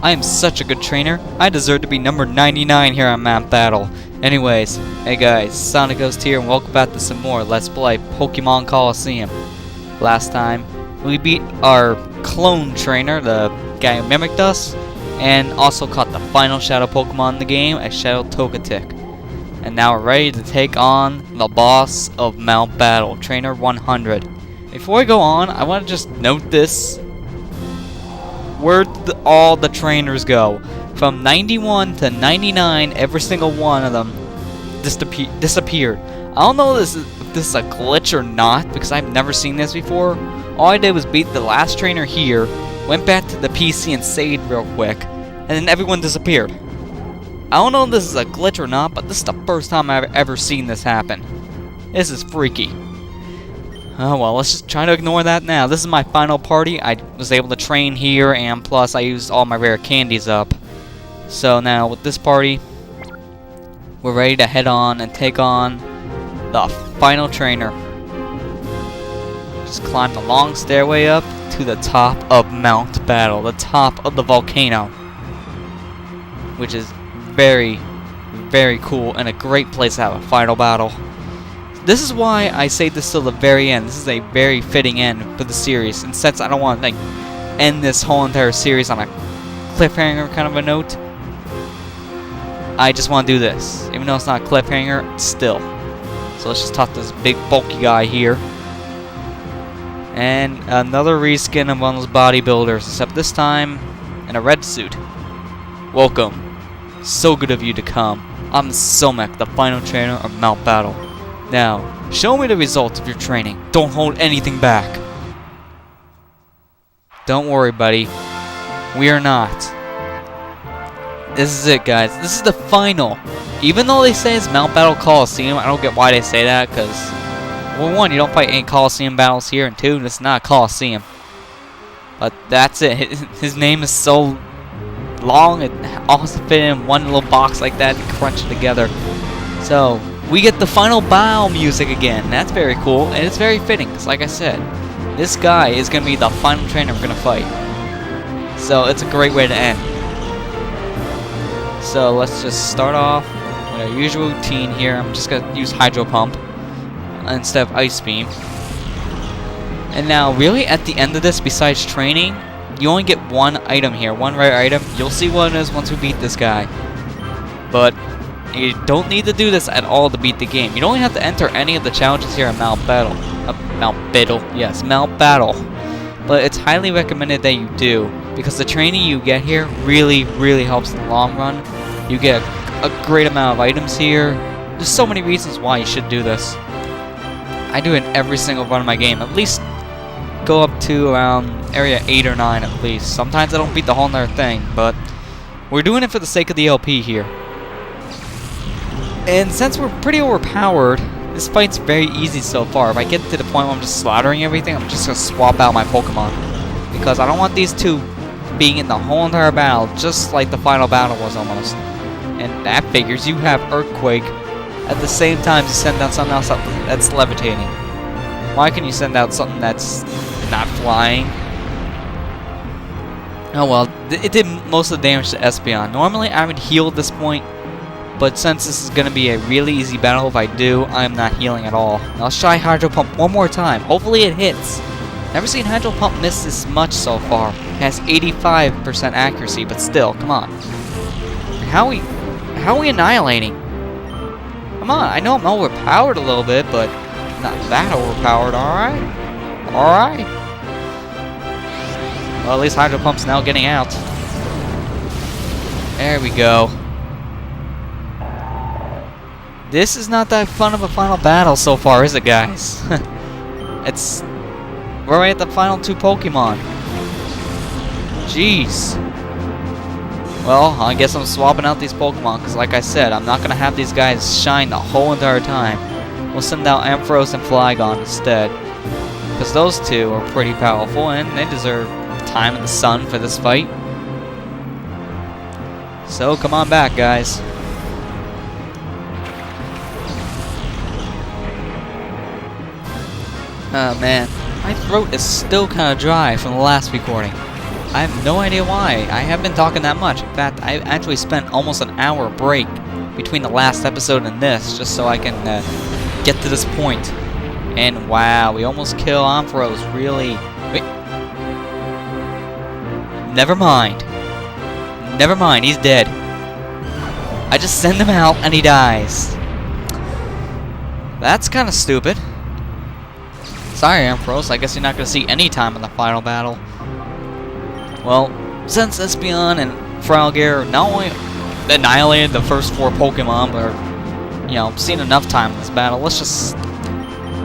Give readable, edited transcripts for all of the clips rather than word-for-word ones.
I am such a good trainer. I deserve to be number 99 here on Mount Battle. Anyways, hey guys, SonicGhost here and welcome back to some more Let's Play Pokémon Colosseum. Last time, we beat our clone trainer, the guy who mimicked us, and also caught the final Shadow Pokemon in the game, a Shadow Togetic. And now we're ready to take on the boss of Mount Battle, Trainer 100. Before we go on, I want to just note this. Where'd all the trainers go? From 91 to 99, every single one of them disappeared. I don't know if this is a glitch or not, because I've never seen this before. All I did was beat the last trainer here, went back to the PC and saved real quick, and then everyone disappeared. I don't know if this is a glitch or not, but this is the first time I've ever seen this happen. This is freaky. Oh well, let's just try to ignore that now. This is my final party. I was able to train here, and plus I used all my rare candies up. So now with this party, we're ready to head on and take on the final trainer. Just climb the long stairway up to the top of Mount Battle, the top of the volcano, which is very, very cool and a great place to have a final battle. This is why I say this till the very end. This is a very fitting end for the series, and since I don't want to end this whole entire series on a cliffhanger kind of a note, I just want to do this. Even though it's not a cliffhanger, still. So let's just talk to this big bulky guy here. And another reskin of one of those bodybuilders, except this time in a red suit. Welcome. So good of you to come. I'm Somek, the final trainer of Mount Battle. Now, show me the results of your training. Don't hold anything back. Don't worry, buddy. We are not. This is it, guys. This is the final. Even though they say it's Mount Battle Colosseum, I don't get why they say that, because, well, one, you don't fight any Colosseum battles here, and two, it's not a Colosseum. But that's it. His name is so long, it also fit in one little box like that and crunch it together. So, we get the final bow music again. That's very cool, and it's very fitting, because like I said, this guy is going to be the final trainer we're going to fight. So, it's a great way to end. So, let's just start off with our usual routine here. I'm just going to use Hydro Pump instead of Ice Beam. And now, really, at the end of this, besides training, you only get one item here, one rare item. You'll see what it is once we beat this guy. But you don't need to do this at all to beat the game. You don't have to enter any of the challenges here at Mount Battle. Yes, Mount Battle. But it's highly recommended that you do, because the training you get here really, really helps in the long run. You get a great amount of items here. There's so many reasons why you should do this. I do it in every single run of my game. At least go up to around area 8 or 9 at least. Sometimes I don't beat the whole entire thing, but we're doing it for the sake of the LP here. And since we're pretty overpowered, this fight's very easy so far. If I get to the point where I'm just slaughtering everything, I'm just going to swap out my Pokemon. Because I don't want these two being in the whole entire battle, just like the final battle was almost. And that figures you have Earthquake at the same time you send out something else that's levitating. Why can you send out something that's not flying? Oh well, it did most of the damage to Espeon. Normally I would heal at this point, but since this is going to be a really easy battle, if I do, I am not healing at all. Now let's try Hydro Pump one more time. Hopefully it hits. Never seen Hydro Pump miss this much so far. It has 85% accuracy, but still, come on. How are we annihilating? Come on, I know I'm overpowered a little bit, but not that overpowered, alright? Alright. Well, at least Hydro Pump's now getting out. There we go. This is not that fun of a final battle so far, is it, guys? We're right at the final 2 Pokemon. Jeez. Well, I guess I'm swapping out these Pokemon, because like I said, I'm not going to have these guys shine the whole entire time. We'll send out Ampharos and Flygon instead, because those two are pretty powerful, and they deserve time in the sun for this fight. So, come on back, guys. Oh man, my throat is still kind of dry from the last recording. I have no idea why. I haven't been talking that much. In fact, I actually spent almost an hour break between the last episode and this, just so I can get to this point. And wow, we almost kill Ampharos, really. Wait. Never mind. Never mind, he's dead. I just send him out and he dies. That's kind of stupid. Sorry, Ampharos, I guess you're not going to see any time in the final battle. Well, since Espeon and Frogger not only annihilated the first 4 Pokemon, but are, you know, seen enough time in this battle, let's just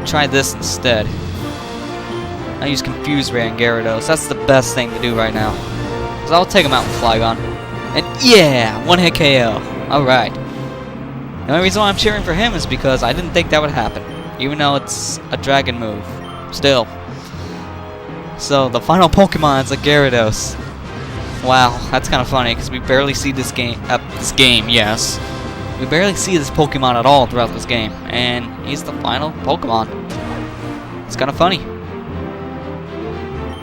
try this instead. I use Confuse Ray and Gyarados. That's the best thing to do right now. So I'll take him out with Flygon. And yeah, 1-hit KO. Alright. The only reason why I'm cheering for him is because I didn't think that would happen. Even though it's a dragon move. Still. So the final Pokemon is a Gyarados. Wow, that's kind of funny because we barely see this game. Yes. We barely see this Pokemon at all throughout this game. And he's the final Pokemon. It's kind of funny.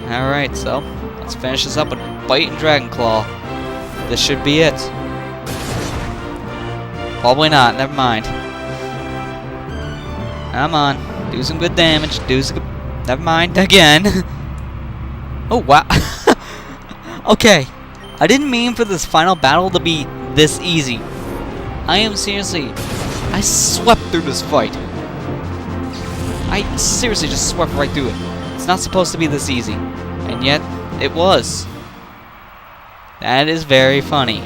Alright, so let's finish this up with Bite and Dragon Claw. This should be it. Probably not, never mind. Come on, do some good damage, do some good... Never mind, again. Oh, wow. Okay, I didn't mean for this final battle to be this easy. I am seriously... I swept through this fight. I seriously just swept right through it. It's not supposed to be this easy. And yet, it was. That is very funny.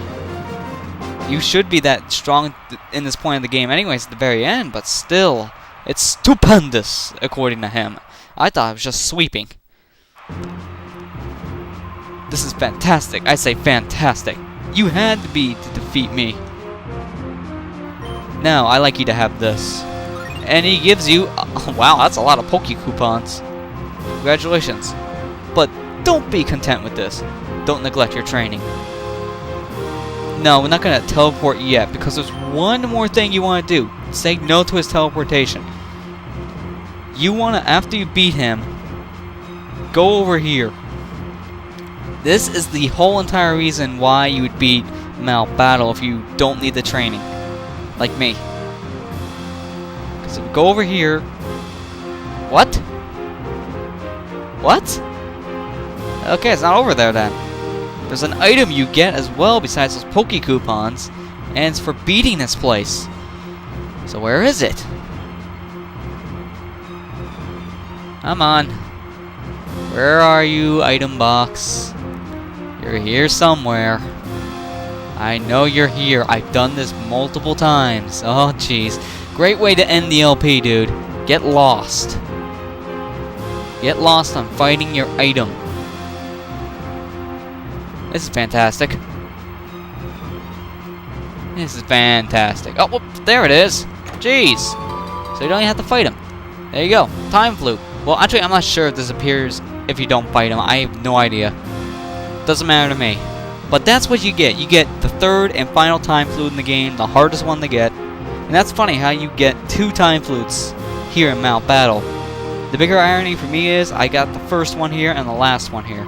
You should be that strong in this point of the game anyways at the very end, but still, it's stupendous, according to him. I thought it was just sweeping. This is fantastic. I say fantastic. You had to be to defeat me. Now, I like you to have this. And he gives you... wow, that's a lot of Poke Coupons. Congratulations. But don't be content with this. Don't neglect your training. No, we're not going to teleport yet, because there's one more thing you want to do. Say no to his teleportation. You want to, after you beat him, go over here. This is the whole entire reason why you would beat Battle if you don't need the training. Like me. Because if you go over here... What? What? Okay, it's not over there then. There's an item you get as well besides those Poke Coupons, and it's for beating this place. So where is it? Come on. Where are you, item box? You're here somewhere. I know you're here. I've done this multiple times. Oh, jeez. Great way to end the LP, dude. Get lost. Get lost on fighting your item. This is fantastic. This is fantastic. Oh, whoop, there it is. Jeez. So you don't even have to fight him. There you go. Time Flute. Well, actually, I'm not sure if this appears if you don't fight him. I have no idea. Doesn't matter to me. But that's what you get. You get the third and final Time Flute in the game, the hardest one to get. And that's funny how you get 2 Time Flutes here in Mount Battle. The bigger irony for me is I got the first one here and the last one here.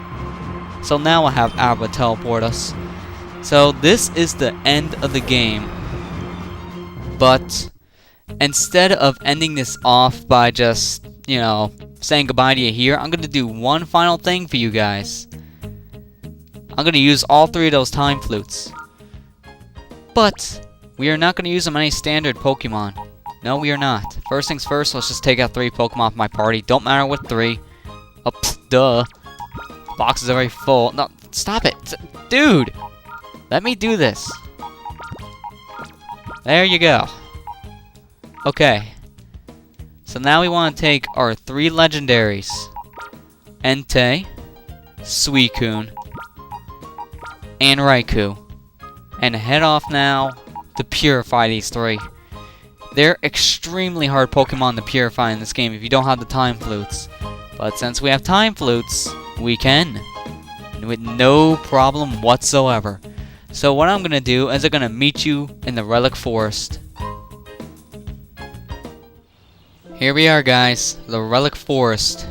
So now we'll have Abba teleport us. So this is the end of the game. But instead of ending this off by just, you know, saying goodbye to you here, I'm going to do one final thing for you guys. I'm going to use all 3 of those Time Flutes. But we are not going to use them on any standard Pokemon. No, we are not. First things first, let's just take out 3 Pokemon from my party. Don't matter what 3. Oh, duh. Box is already full. No, stop it. Dude! Let me do this. There you go. Okay. So now we want to take our 3 legendaries. Entei, Suicune, and Raikou. And head off now to purify these 3. They're extremely hard Pokemon to purify in this game if you don't have the Time Flutes. But since we have Time Flutes, we can. With no problem whatsoever. So what I'm going to do is I'm going to meet you in the Relic Forest. Here we are, guys. The Relic Forest.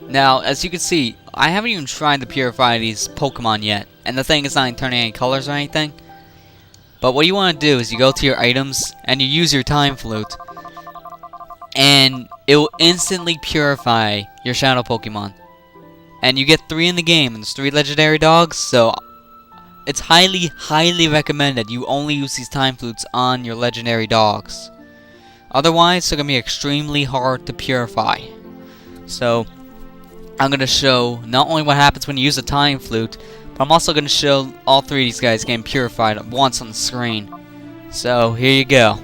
Now, as you can see, I haven't even tried to purify these Pokemon yet, and the thing is not turning any colors or anything. But what you want to do is you go to your items and you use your Time Flute, and it will instantly purify your Shadow Pokemon. And you get 3 in the game, and there's 3 legendary dogs, so it's highly recommended you only use these Time Flutes on your legendary dogs. Otherwise, they're going to be extremely hard to purify. So, I'm going to show not only what happens when you use a Time Flute, but I'm also going to show all 3 of these guys getting purified at once on the screen. So, here you go.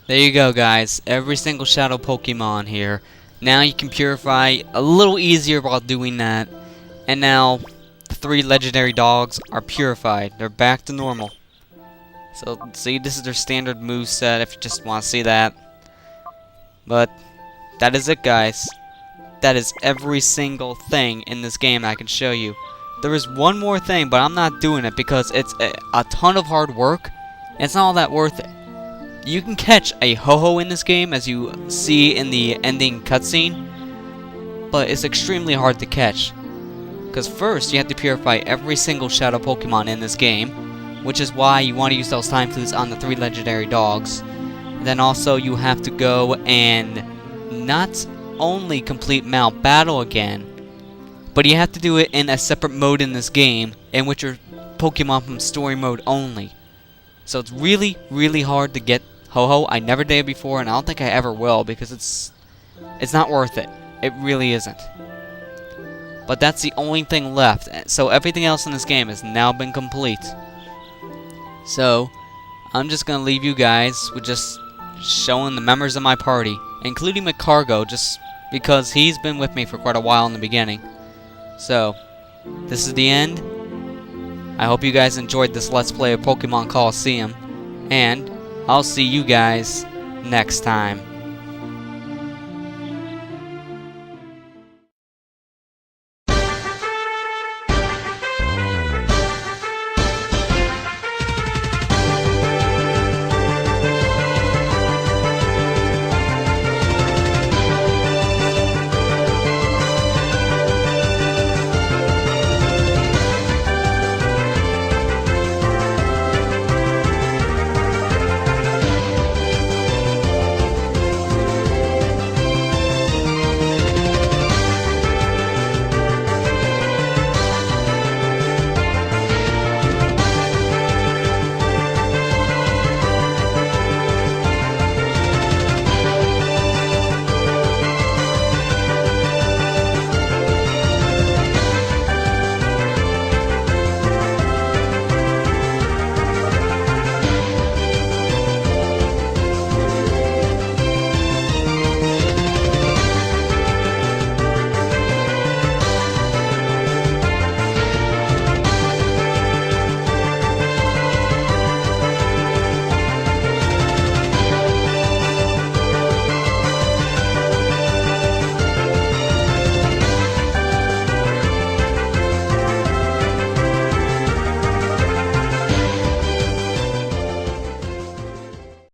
There you go, guys. Every single Shadow Pokemon here. Now you can purify a little easier while doing that. And now, the 3 legendary dogs are purified. They're back to normal. So, see, this is their standard moveset if you just want to see that. But, that is it, guys. That is every single thing in this game I can show you. There is one more thing, but I'm not doing it because it's a ton of hard work. And it's not all that worth it. You can catch a Ho-Oh in this game, as you see in the ending cutscene, but it's extremely hard to catch. Because first, you have to purify every single Shadow Pokemon in this game, which is why you want to use those Time Flutes on the 3 legendary dogs. And then also, you have to go and not only complete Mount Battle again, but you have to do it in a separate mode in this game, in which are Pokemon from Story Mode only. So it's really hard to get Ho-Oh. I never did it before, and I don't think I ever will, because it's not worth it. It really isn't. But that's the only thing left. So everything else in this game has now been complete. So I'm just gonna leave you guys with just showing the members of my party, including McCargo, just because he's been with me for quite a while in the beginning. So this is the end. I hope you guys enjoyed this Let's Play of Pokemon Colosseum, and I'll see you guys next time.